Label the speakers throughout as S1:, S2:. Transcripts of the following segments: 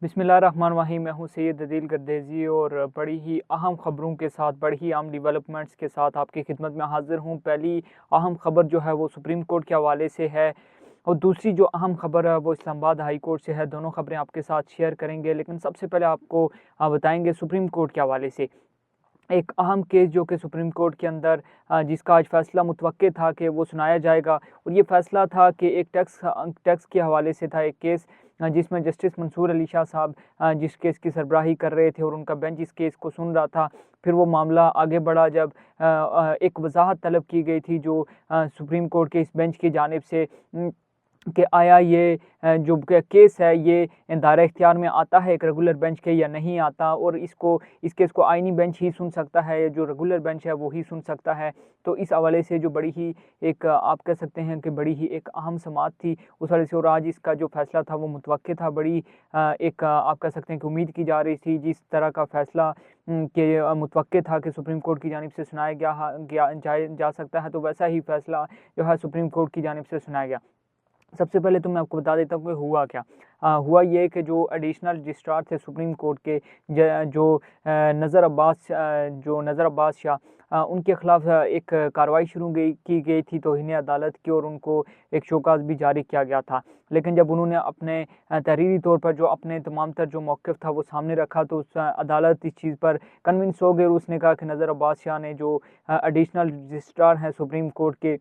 S1: बिस्मिल्लाहिर्रहमानिर्रहीम। मैं हूँ सैयद अदील गर्देज़ी और बड़ी ही अहम ख़बरों के साथ, बड़ी ही अहम डेवलपमेंट्स के साथ आपकी खिदमत में हाज़िर हूँ। पहली अहम ख़बर जो है वो सुप्रीम कोर्ट के हवाले से है और दूसरी जो अहम ख़बर है वो इस्लामाबाद हाई कोर्ट से है। दोनों ख़बरें आपके साथ शेयर करेंगे, लेकिन सबसे पहले आपको बताएँगे सुप्रीम कोर्ट के हवाले से एक अहम केस जो कि सुप्रीम कोर्ट के अंदर जिसका आज फ़ैसला मुतवक्के था कि वो सुनाया जाएगा। और ये फ़ैसला था कि एक टैक्स के हवाले से था एक केस, जिसमें जस्टिस मंसूर अली शाह साहब जिस केस की सरबराही कर रहे थे और उनका बेंच इस केस को सुन रहा था। फिर वो मामला आगे बढ़ा जब एक वजाहत तलब की गई थी जो सुप्रीम कोर्ट के इस बेंच की जानिब से कि आया ये जो केस है ये दायरा इख्तियार में आता है एक रेगुलर बेंच के या नहीं आता, और इस केस को आइनी बेंच ही सुन सकता है, जो रेगुलर बेंच है वो ही सुन सकता है। तो इस हवाले से जो बड़ी ही एक आप कह सकते हैं कि बड़ी ही एक अहम समाअत थी उस हवाले से, और आज इसका जो फैसला था वो मुतवक्के था। बड़ी एक आप कह सकते हैं कि उम्मीद की जा रही थी जिस तरह का फैसला के मुतवक्के था कि सुप्रीम कोर्ट की जानिब से सुनाया जा सकता है, तो वैसा ही फैसला जो है सुप्रीम कोर्ट की जानिब से सुनाया गया। सबसे पहले तो मैं आपको बता देता हूँ कि हुआ क्या। हुआ ये कि जो एडिशनल रजिस्ट्रार थे सुप्रीम कोर्ट के जो नज़र अब्बास शाह, उनके ख़िलाफ़ एक कार्रवाई शुरू की गई थी तौहीन अदालत की, और उनको एक शोकाज़ भी जारी किया गया था। लेकिन जब उन्होंने अपने तहरीरी तौर पर जो अपने तमाम तर जो मौक़िफ़ था वो सामने रखा, तो उस अदालत इस चीज़ पर कन्विंस हो गई और उसने कहा कि नज़र अब्बास शाह ने जो एडिशनल रजिस्ट्रार हैं सुप्रीम कोर्ट के,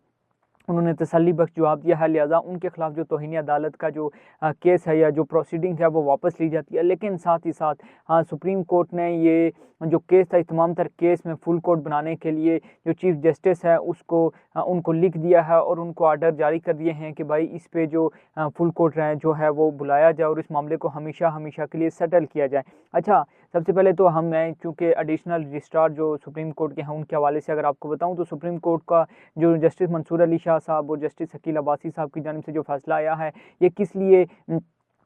S1: उन्होंने तसल्ली बख्श जवाब दिया है, लिहाजा उनके खिलाफ जो तौहीन अदालत का जो केस है या जो प्रोसीडिंग है वो वापस ली जाती है। लेकिन साथ ही साथ सुप्रीम कोर्ट ने ये जो केस था इस तमाम तर केस में फुल कोर्ट बनाने के लिए जो चीफ जस्टिस है उसको उनको लिख दिया है और उनको आर्डर जारी कर दिए हैं कि भाई इस पे जो फुल कोर्ट जो है वो बुलाया जाए और इस मामले को हमेशा हमेशा के लिए सेटल किया जाए। अच्छा, सबसे पहले तो मैं चूँकि एडिशनल रजिस्ट्रार जो सुप्रीम कोर्ट के हैं उनके हवाले से अगर आपको बताऊँ, तो सुप्रीम कोर्ट का जो जस्टिस मंसूर अली शाह साहब और जस्टिस शकील अब्बासी साहब की जानिब से जो फैसला आया है, ये किस लिए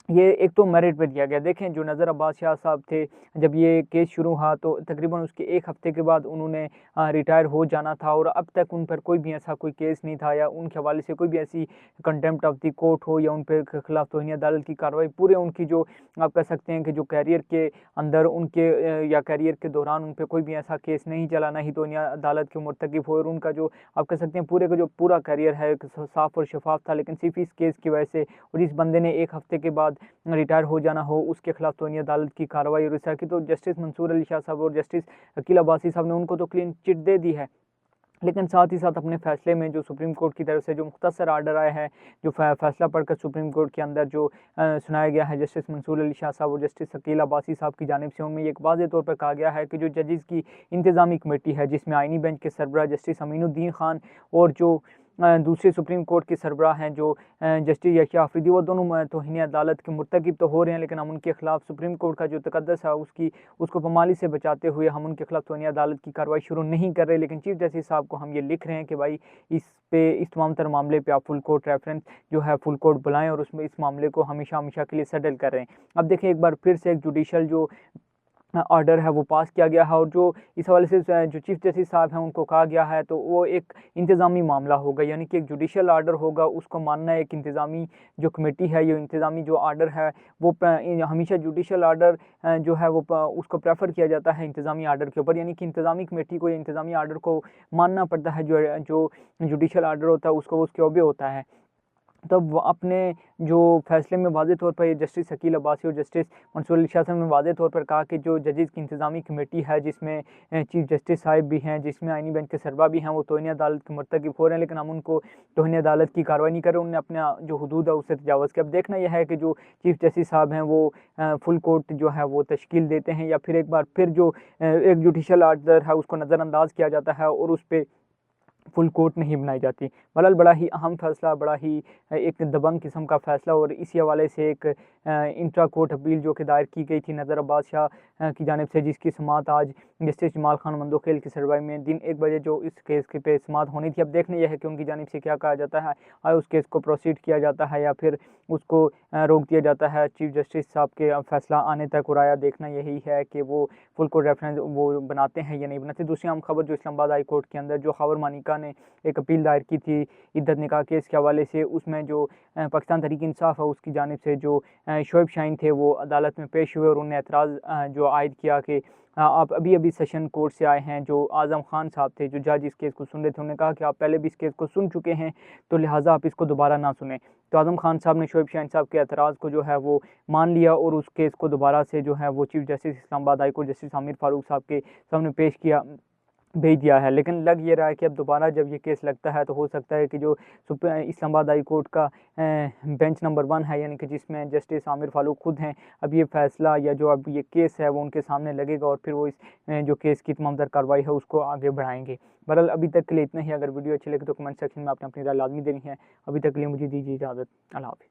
S1: ये एक तो मेरिट पे दिया गया। देखें, जो नज़र अब्बास शाह साहब थे, जब ये केस शुरू हुआ तो तकरीबन उसके 1 हफ़्ते के बाद उन्होंने रिटायर हो जाना था, और अब तक उन पर कोई भी ऐसा कोई केस नहीं था या उनके हवाले से कोई भी ऐसी कंटेम्प्ट ऑफ द कोर्ट हो या उन पे खिलाफ तौहीन अदालत की कार्रवाई पूरे उनकी जो आप कह सकते हैं कि जो कैरियर के अंदर उनके या कैरियर के दौरान उन पे कोई भी ऐसा केस नहीं चला, ना ही तौहीन अदालत के मुर्तकिब हुए, और उनका जो आप कह सकते हैं पूरे का जो पूरा कैरियर है साफ़ और शफाफ था। लेकिन सिर्फ इस केस की वजह से, और जिस बंदे ने 1 हफ़्ते के बाद रिटायर हो जाना हो, उसके खिलाफ तौहीन अदालत की कार्रवाई और इस तरह की, तो जस्टिस मंसूर अली शाह साहब और जस्टिस शकील अब्बासी साहब ने उनको तो क्लीन चिट दे दी है। लेकिन साथ ही साथ अपने फ़ैसले में जो सुप्रीम कोर्ट की तरफ से जो मुख्तसर आर्डर आया है, जो फ़ैसला पढ़कर सुप्रीम कोर्ट के अंदर जो सुनाया गया है जस्टिस मंसूर अली शाह साहब और जस्टिस शकील अब्बासी साहब की जानिब से, उनमें एक वाज़ेह तौर पर कहा गया है कि जो जजेस की इंतज़ामी कमेटी है, जिसमें आइनी बेंच के सरबराह जस्टिस अमीनुद्दीन खान और जो दूसरे सुप्रीम कोर्ट के सरबराह हैं जो जस्टिस यहिया आफरीदी, वो दोनों तौहीन अदालत के मुर्तकिब तो हो रहे हैं, लेकिन हम उनके खिलाफ सुप्रीम कोर्ट का जो तकद्दस है उसको पामाली से बचाते हुए हम उनके खिलाफ तौहीन अदालत की कार्रवाई शुरू नहीं कर रहे। लेकिन चीफ जस्टिस साहब को हम ये लिख रहे हैं कि भाई इस तमाम तर मामले पे आप फुल कोर्ट रेफरेंस जो है फुल कोर्ट बुलाएं और उसमें इस मामले को हमेशा हमेशा के लिए सेटल कर रहे हैं। अब देखें, एक बार फिर से एक जुडिशल जो ऑर्डर है वो पास किया गया है, और जो इस हवाले से जो चीफ जस्टिस साहब हैं उनको कहा गया है, तो वो एक इंतज़ामी मामला होगा, यानी कि एक जुडिशल ऑर्डर होगा, उसको मानना है एक इंतज़ामी जो कमेटी है, ये इंतज़ामी जो ऑर्डर है वो हमेशा जुडिशल ऑर्डर जो है वो उसको प्रेफर किया जाता है इंतज़ामी ऑर्डर के ऊपर, यानी कि इंतज़ामी कमेटी को या इंतज़ामी ऑर्डर को मानना पड़ता है। जो जुडिशल ऑर्डर होता है उसको उसके ओबे होता है। तब वो अपने जो फैसले में वाज़ेह तौर पर जस्टिस शकील अब्बासी और जस्टिस मंसूर अली शाह साहब ने वाज़ेह तौर पर कहा कि जो जजेस की इंतज़ामी कमेटी है, जिसमें चीफ जस्टिस साहिब भी हैं, जिसमें आइनी बेंच के सरबराह भी हैं, वो तौहीन अदालत के मुर्तकिब हो रहे हैं, लेकिन हम उनको तौहीन अदालत की कार्रवाई नहीं कर रहे, उन्होंने अपना जो हुदूद है उससे तजावज़ किया। अब देखना यह है कि जो चीफ जस्टिस साहब हैं वो फुल कोर्ट जो है वो तश्कील देते हैं, या फिर एक बार फिर जो एक जुडिशल ऑर्डर है उसको नज़रअंदाज किया जाता है और उस पर फुल कोर्ट नहीं बनाई जाती। बहरहाल बड़ा ही अहम फैसला, बड़ा ही एक दबंग किस्म का फैसला, और इसी हवाले से एक इंट्रा कोर्ट अपील जो कि दायर की गई थी नज़र अब्बास शाह की जानिब से, जिसकी समाअत आज जस्टिस जमाल खान मंदोखेल की सरबराही में दिन 1 बजे जो इस केस के पे समाअत होनी थी। अब देखना यह है कि उनकी जानिब से क्या कहा जाता है, और उस केस को प्रोसीड किया जाता है या फिर उसको रोक दिया जाता है चीफ जस्टिस साहब के फैसला आने तक। और आया देखना यही है कि वो फुल कोर्ट रेफरेंस वो बनाते हैं या नहीं बनाते। दूसरी अहम खबर जो इस्लामाबाद हाई कोर्ट के अंदर जो खबर मानिका ने एक अपील दायर की थी इद्दत निकाह केस के हवाले से। उसमें जो पाकिस्तान तहरीक इंसाफ है उसकी जानिब से जो शोएब शाहीन थे वो अदालत में पेश हुए और उन्होंने एतराज़ जो आयद किया कि आप अभी अभी सेशन कोर्ट से आए हैं। जो आज़म खान साहब थे जो जज इस केस को सुन रहे थे, उन्होंने कहा कि आप पहले भी इस केस को सुन चुके हैं तो लिहाजा आप इसको दोबारा ना सुने। तो आज़म खान साहब ने शोएब शाहीन साहब के एतराज़ को जो है वो मान लिया और उस केस को दोबारा से जो है वो chief justice Islamabad high court justice Aamir Farooq साहब के सामने पेश किया, भेज दिया है। लेकिन लग ये रहा है कि अब दोबारा जब ये केस लगता है तो हो सकता है कि जो इस्लामाबाद हाई कोर्ट का बेंच नंबर 1 है, यानी कि जिसमें जस्टिस आमिर फारूक खुद हैं, अब ये फैसला या जो अब ये केस है वो उनके सामने लगेगा और फिर वो इस जो केस की तमाम तर कार्रवाई है उसको आगे बढ़ाएंगे। बहरहाल अभी तक के लिए इतना ही। अगर वीडियो अच्छी लगे तो कमेंट सेक्शन में आपने अपनी राय लाजमी देनी है। अभी तक के लिए मुझे दीजिए इजाज़त। अल्लाह हाफ़िज़।